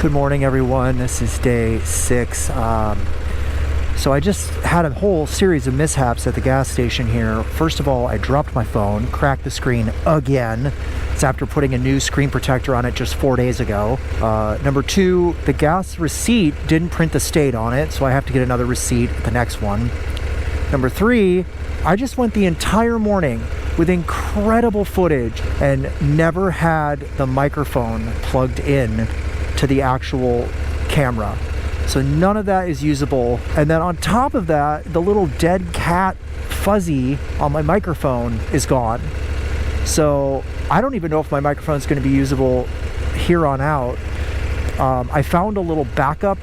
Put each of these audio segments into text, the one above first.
Good morning, everyone. This is day 6. So I just had a whole series of mishaps at the gas station here. First of all, I dropped my phone, cracked the screen again. It's after putting a new screen protector on it just 4 days ago. Number 2, the gas receipt didn't print the state on it, so I have to get another receipt at the next one. Number 3, I just went the entire morning with incredible footage and never had the microphone plugged in to the actual camera. So none of that is usable. And then on top of that, the little dead cat fuzzy on my microphone is gone. So I don't even know if my microphone is going to be usable here on out. I found a little backup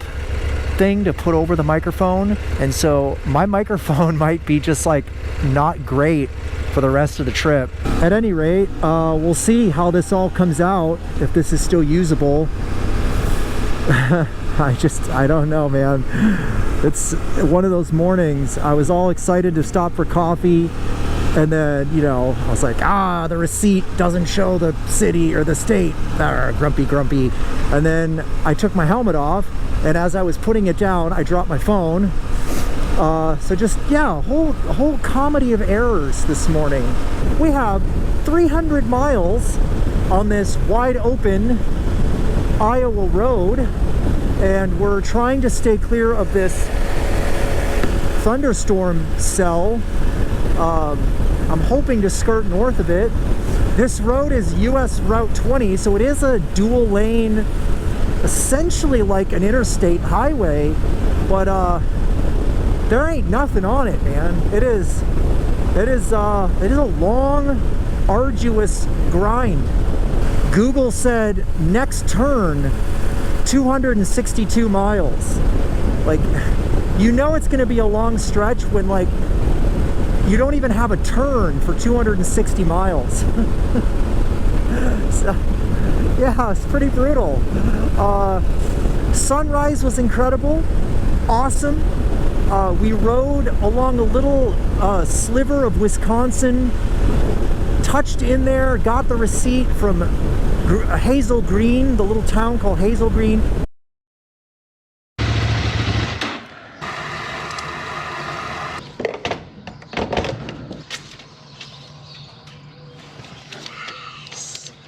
thing to put over the microphone, and so my microphone might be just like not great for the rest of the trip. At any rate, we'll see how this all comes out, if this is still usable. I don't know, man. It's one of those mornings. I was all excited to stop for coffee, and then, you know, I was like, the receipt doesn't show the city or the state. Grumpy. And then I took my helmet off, and as I was putting it down, I dropped my phone. So just, yeah, a whole comedy of errors this morning. We have 300 miles on this wide open Iowa road, and we're trying to stay clear of this thunderstorm cell. I'm hoping to skirt north of it. This road is US Route 20, so it is a dual lane, essentially like an interstate highway, but there ain't nothing on it, man. It is a long, arduous grind. Google said next turn 262 miles. Like, you know it's going to be a long stretch when, like, you don't even have a turn for 260 miles. So, yeah, it's pretty brutal. Sunrise was incredible, awesome. We rode along a little sliver of Wisconsin, touched in there, got the receipt from Hazel Green, the little town called Hazel Green.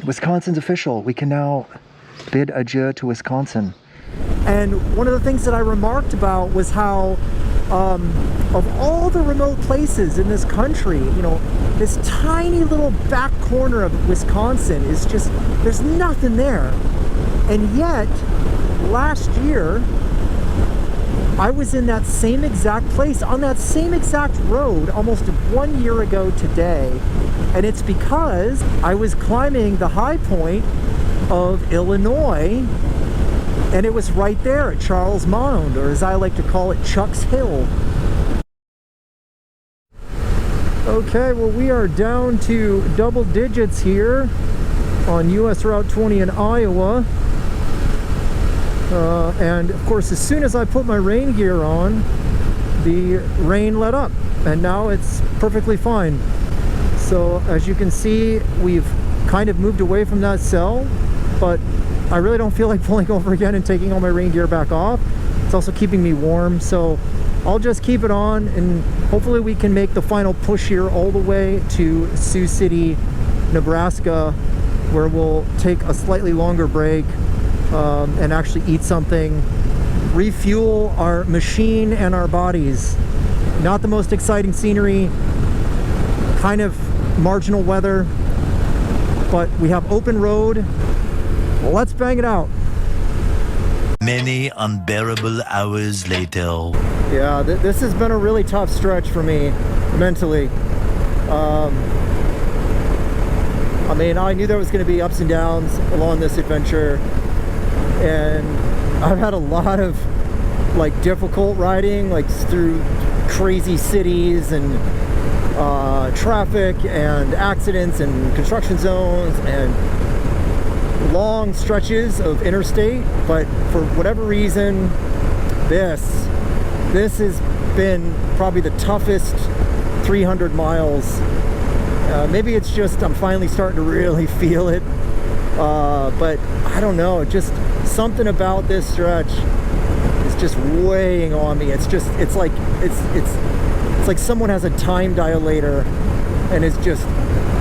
Wisconsin's official. We can now bid adieu to Wisconsin. And one of the things that I remarked about was how of all the remote places in this country, you know, this tiny little back corner of Wisconsin is just, there's nothing there. And yet, last year, I was in that same exact place, on that same exact road, almost 1 year ago today. And it's because I was climbing the high point of Illinois, and it was right there at Charles Mound, or as I like to call it, Chuck's Hill. Okay, well, we are down to double digits here on US Route 20 in Iowa. And of course, as soon as I put my rain gear on, the rain let up, and now it's perfectly fine. So as you can see, we've kind of moved away from that cell, but I really don't feel like pulling over again and taking all my rain gear back off. It's also keeping me warm, so I'll just keep it on, and hopefully we can make the final push here all the way to Sioux City, Nebraska, where we'll take a slightly longer break and actually eat something, refuel our machine and our bodies. Not the most exciting scenery, kind of marginal weather, but we have open road. Well, let's bang it out. Many unbearable hours later. Yeah, this has been a really tough stretch for me mentally. I mean, I knew there was going to be ups and downs along this adventure, and I've had a lot of like difficult riding, like through crazy cities and traffic and accidents and construction zones and long stretches of interstate. But for whatever reason, this has been probably the toughest 300 miles. Maybe it's just I'm finally starting to really feel it. but I don't know, just something about this stretch is just weighing on me. It's like someone has a time dilator, and it's just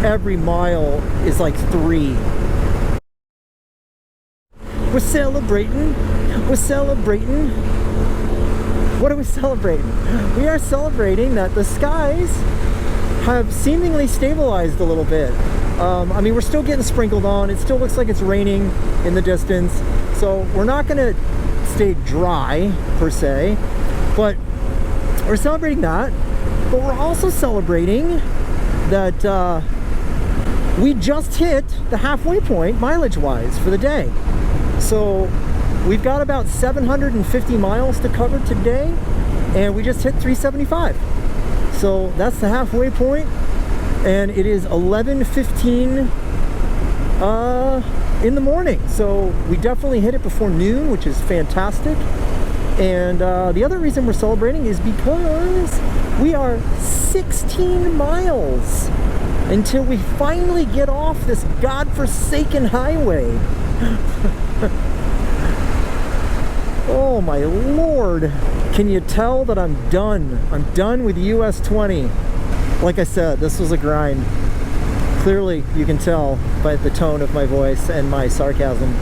every mile is like 3. We're celebrating. We're celebrating. What are we celebrating? We are celebrating that the skies have seemingly stabilized a little bit. I mean, we're still getting sprinkled on. It still looks like it's raining in the distance. So we're not gonna stay dry per se, but we're celebrating that. But we're also celebrating that we just hit the halfway point mileage-wise for the day. So we've got about 750 miles to cover today, and we just hit 375. So that's the halfway point, and it is 11:15 in the morning. So we definitely hit it before noon, which is fantastic. And the other reason we're celebrating is because we are 16 miles until we finally get off this godforsaken highway. Oh my Lord. Can you tell that I'm done? I'm done with US 20. Like I said, this was a grind. Clearly, you can tell by the tone of my voice and my sarcasm.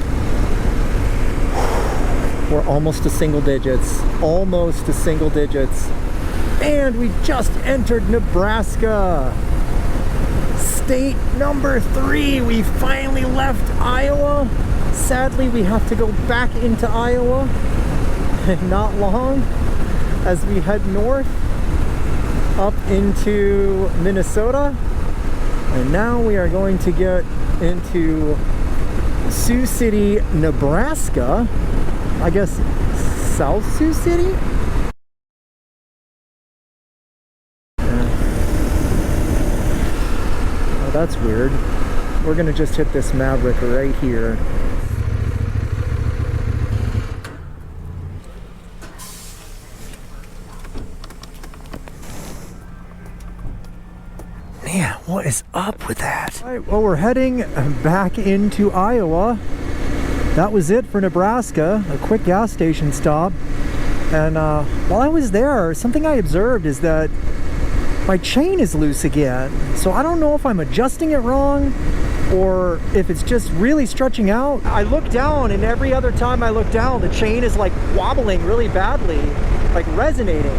We're almost to single digits. Almost to single digits. And we just entered Nebraska. State number 3. We finally left Iowa. Sadly, we have to go back into Iowa. Not long, as we head north up into Minnesota, and now we are going to get into Sioux City, Nebraska. I guess South Sioux City? Oh, that's weird. We're gonna just hit this Maverick right here. Man, what is up with that? All right, well, we're heading back into Iowa. That was it for Nebraska, a quick gas station stop. And while I was there, something I observed is that my chain is loose again. So I don't know if I'm adjusting it wrong or if it's just really stretching out. I look down, and every other time I look down, the chain is like wobbling really badly, like resonating.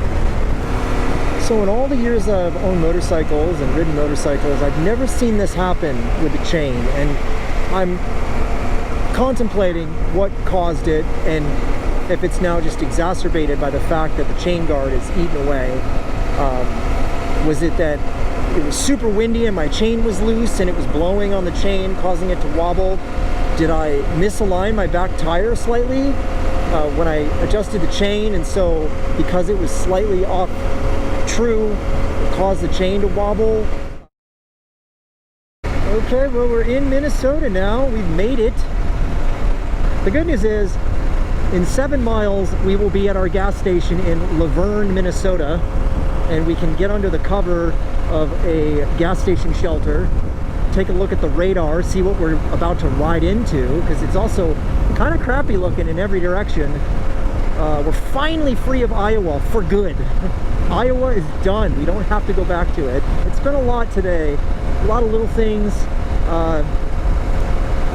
So in all the years I've owned motorcycles and ridden motorcycles, I've never seen this happen with the chain, and I'm contemplating what caused it and if it's now just exacerbated by the fact that the chain guard is eaten away. Was it that it was super windy and my chain was loose and it was blowing on the chain, causing it to wobble? Did I misalign my back tire slightly when I adjusted the chain, and so because it was slightly off true, it caused the chain to wobble? Okay, well, we're in Minnesota now. We've made it. The good news is, in 7 miles, we will be at our gas station in Laverne, Minnesota, and we can get under the cover of a gas station shelter, take a look at the radar, see what we're about to ride into, because it's also kind of crappy looking in every direction. We're finally free of Iowa for good. Iowa is done. We don't have to go back to it. It's been a lot today, a lot of little things.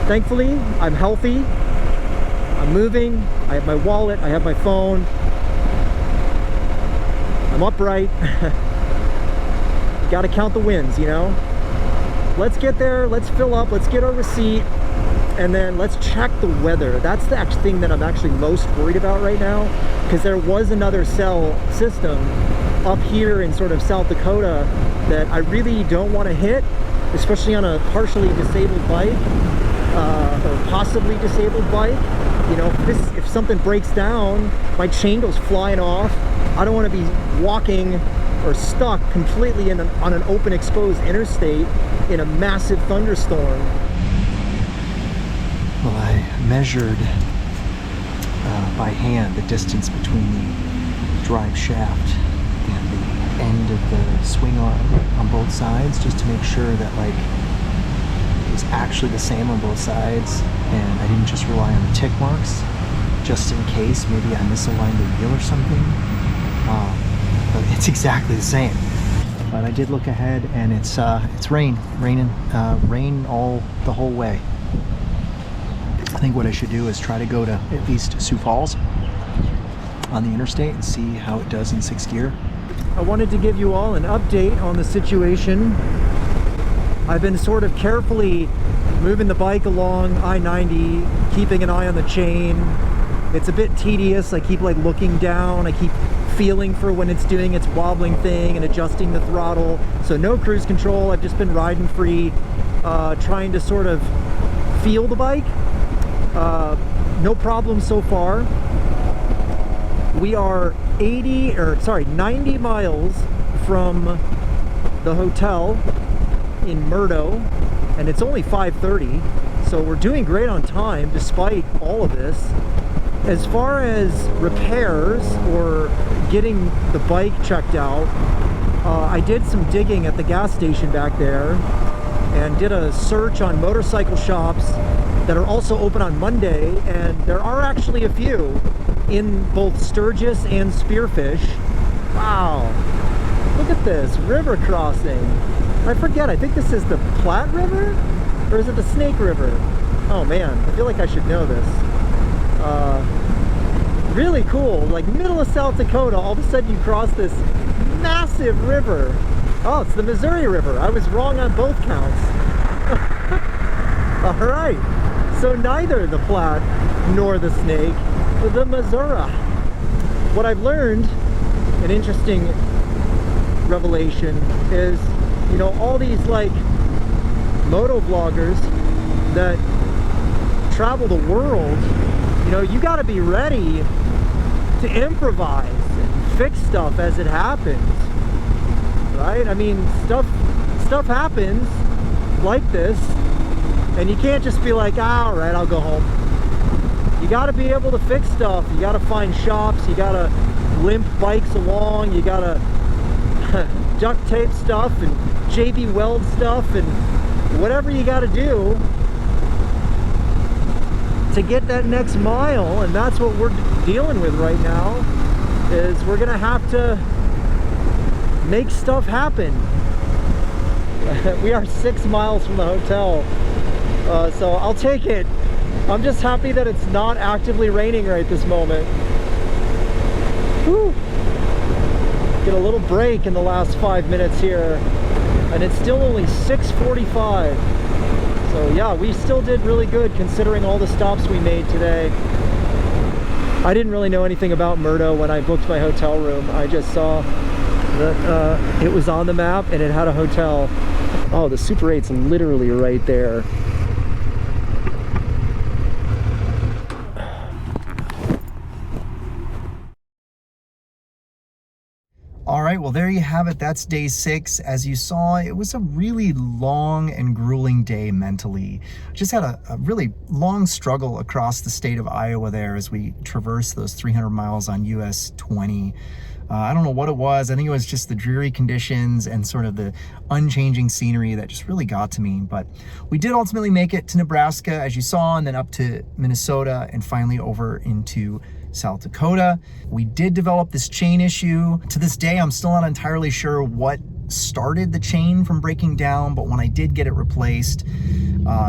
Thankfully, I'm healthy. I'm moving. I have my wallet. I have my phone. I'm upright. You gotta count the wins, you know? Let's get there. Let's fill up. Let's get our receipt. And then let's check the weather. That's the actual thing that I'm actually most worried about right now, because there was another cell system up here in sort of South Dakota that I really don't want to hit, especially on a partially disabled bike or possibly disabled bike. You know, if something breaks down, my chain goes flying off. I don't want to be walking or stuck completely on an open exposed interstate in a massive thunderstorm. Well, I measured by hand the distance between the drive shaft and the end of the swing arm on both sides, just to make sure that, like, it was actually the same on both sides, and I didn't just rely on the tick marks just in case maybe I misaligned the wheel or something. But it's exactly the same. But I did look ahead, and it's raining all the whole way. I think what I should do is try to go to at least Sioux Falls on the interstate and see how it does in 6th gear. I wanted to give you all an update on the situation. I've been sort of carefully moving the bike along I-90, keeping an eye on the chain. It's a bit tedious. I keep like looking down. I keep feeling for when it's doing its wobbling thing and adjusting the throttle. So no cruise control. I've just been riding free, trying to sort of feel the bike. No problem so far. We are 90 miles from the hotel in Murdo, and it's only 5:30, so we're doing great on time despite all of this. As far as repairs or getting the bike checked out, I did some digging at the gas station back there and did a search on motorcycle shops that are also open on Monday, and there are actually a few in both Sturgis and Spearfish. Wow, look at this river crossing. I forget, I think this is the Platte River, or is it the Snake River? Oh man, I feel like I should know this. Really cool, like middle of South Dakota, all of a sudden you cross this massive river. Oh, it's the Missouri River. I was wrong on both counts. All right, so neither the Platte nor the Snake, the Missouri. What I've learned, an interesting revelation, is, you know, all these like moto vloggers that travel the world, you know, you got to be ready to improvise and fix stuff as it happens, right? I mean, stuff happens like this, and you can't just be like, ah, all right, I'll go home. You got to be able to fix stuff. You got to find shops. You got to limp bikes along. You got to duct tape stuff and JB Weld stuff and whatever you got to do to get that next mile. And that's what we're dealing with right now, is we're gonna have to make stuff happen. We are 6 miles from the hotel, so I'll take it. I'm just happy that it's not actively raining right this moment. Whew. Get a little break in the last 5 minutes here, and it's still only 6:45. So yeah, we still did really good considering all the stops we made today. I didn't really know anything about Murdo when I booked my hotel room. I just saw that it was on the map and it had a hotel. Oh, the Super 8's literally right there. All right, well, there you have it. That's day 6. As you saw, it was a really long and grueling day mentally. Just had a really long struggle across the state of Iowa there as we traversed those 300 miles on US 20. I don't know what it was. I think it was just the dreary conditions and sort of the unchanging scenery that just really got to me. But we did ultimately make it to Nebraska, as you saw, and then up to Minnesota, and finally over into South Dakota. We did develop this chain issue. To this day, I'm still not entirely sure what started the chain from breaking down, but when I did get it replaced,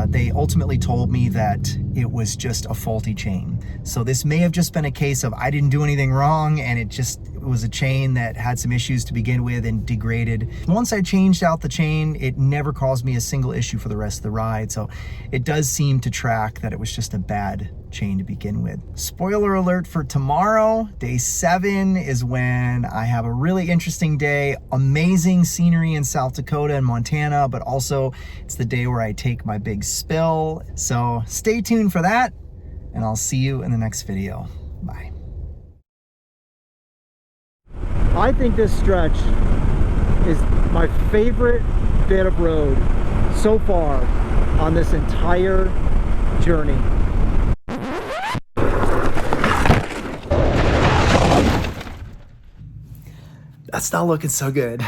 they ultimately told me that it was just a faulty chain. So this may have just been a case of I didn't do anything wrong, and it was a chain that had some issues to begin with and degraded. Once I changed out the chain, it never caused me a single issue for the rest of the ride. So it does seem to track that it was just a bad chain to begin with. Spoiler alert for tomorrow, day 7 is when I have a really interesting day. Amazing scenery in South Dakota and Montana, but also it's the day where I take my big spill. So stay tuned for that, and I'll see you in the next video. Bye. I think this stretch is my favorite bit of road so far on this entire journey. That's not looking so good.